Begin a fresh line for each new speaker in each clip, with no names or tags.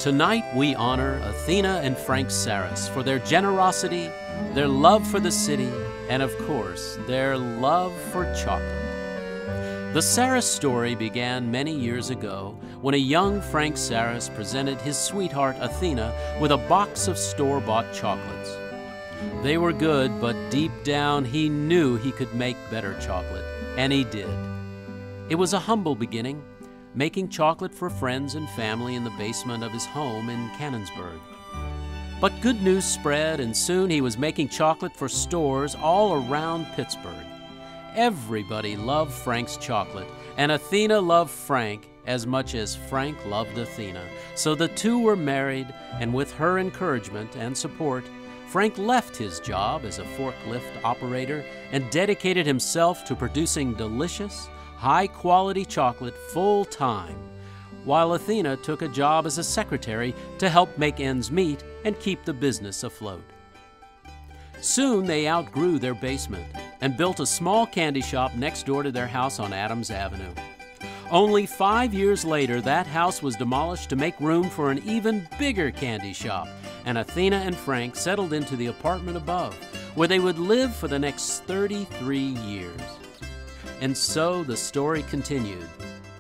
Tonight we honor Athena and Frank Sarris for their generosity, their love for the city, and of course, their love for chocolate. The Sarris story began many years ago when a young Frank Sarris presented his sweetheart Athena with a box of store-bought chocolates. They were good, but deep down he knew he could make better chocolate, and he did. It was a humble beginning, making chocolate for friends and family in the basement of his home in Canonsburg. But good news spread, and soon he was making chocolate for stores all around Pittsburgh. Everybody loved Frank's chocolate, and Athena loved Frank as much as Frank loved Athena. So the two were married, and with her encouragement and support, Frank left his job as a forklift operator and dedicated himself to producing delicious, high-quality chocolate full-time, while Athena took a job as a secretary to help make ends meet and keep the business afloat. Soon they outgrew their basement and built a small candy shop next door to their house on Adams Avenue. Only 5 years later, that house was demolished to make room for an even bigger candy shop, and Athena and Frank settled into the apartment above, where they would live for the next 33 years. And so the story continued.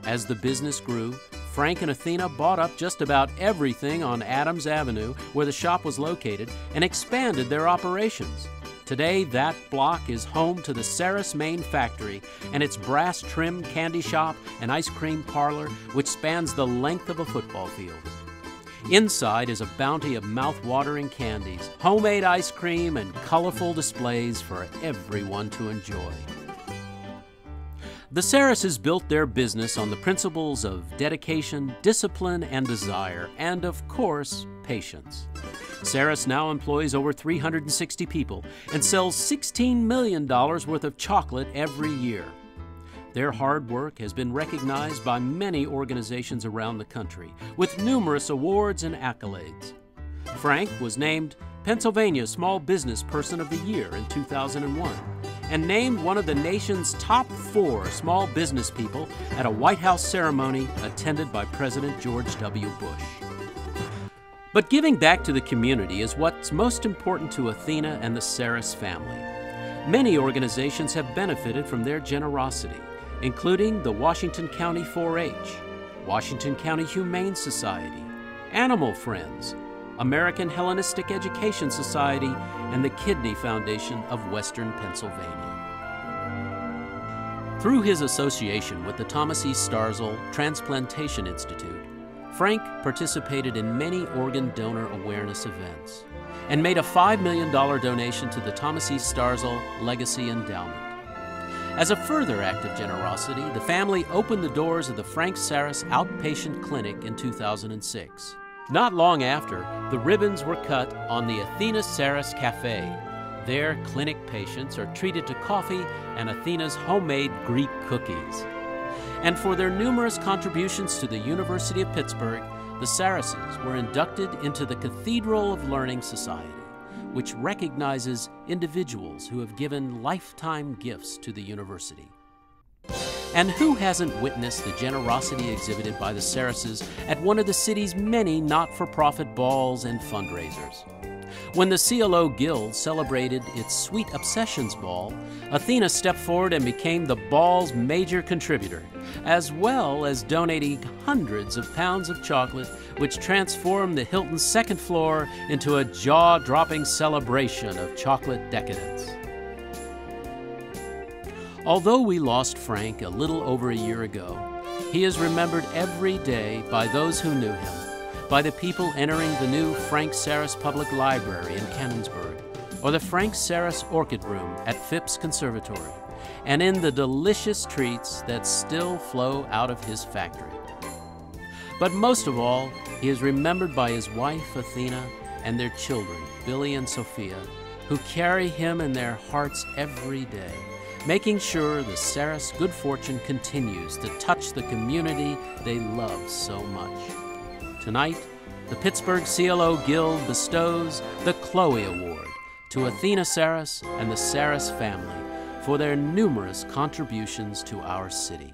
As the business grew, Frank and Athena bought up just about everything on Adams Avenue where the shop was located and expanded their operations. Today, that block is home to the Sarris main factory and its brass-trimmed candy shop and ice cream parlor, which spans the length of a football field. Inside is a bounty of mouth-watering candies, homemade ice cream, and colorful displays for everyone to enjoy. The Sarrises built their business on the principles of dedication, discipline, and desire, and of course, patience. Sarris now employs over 360 people and sells $16 million worth of chocolate every year. Their hard work has been recognized by many organizations around the country, with numerous awards and accolades. Frank was named Pennsylvania Small Business Person of the Year in 2001, and named one of the nation's top 4 small business people at a White House ceremony attended by President George W. Bush. But giving back to the community is what's most important to Athena and the Sarris family. Many organizations have benefited from their generosity, including the Washington County 4-H, Washington County Humane Society, Animal Friends, American Hellenistic Education Society, and the Kidney Foundation of Western Pennsylvania. Through his association with the Thomas E. Starzl Transplantation Institute, Frank participated in many organ donor awareness events and made a $5 million donation to the Thomas E. Starzl Legacy Endowment. As a further act of generosity, the family opened the doors of the Frank Sarris Outpatient Clinic in 2006. Not long after, the ribbons were cut on the Athena Sarris Cafe. There, clinic patients are treated to coffee and Athena's homemade Greek cookies. And for their numerous contributions to the University of Pittsburgh, the Sarrises were inducted into the Cathedral of Learning Society, which recognizes individuals who have given lifetime gifts to the university. And who hasn't witnessed the generosity exhibited by the Sarrises at one of the city's many not-for-profit balls and fundraisers? When the CLO Guild celebrated its Sweet Obsessions Ball, Athena stepped forward and became the ball's major contributor, as well as donating hundreds of pounds of chocolate, which transformed the Hilton's second floor into a jaw-dropping celebration of chocolate decadence. Although we lost Frank a little over a year ago, he is remembered every day by those who knew him, by the people entering the new Frank Sarris Public Library in Canonsburg, or the Frank Sarris Orchid Room at Phipps Conservatory, and in the delicious treats that still flow out of his factory. But most of all, he is remembered by his wife, Athena, and their children, Billy and Sophia, who carry him in their hearts every day, making sure the Sarris good fortune continues to touch the community they love so much. Tonight, the Pittsburgh CLO Guild bestows the Chloe Award to Athena Sarris and the Sarris family for their numerous contributions to our city.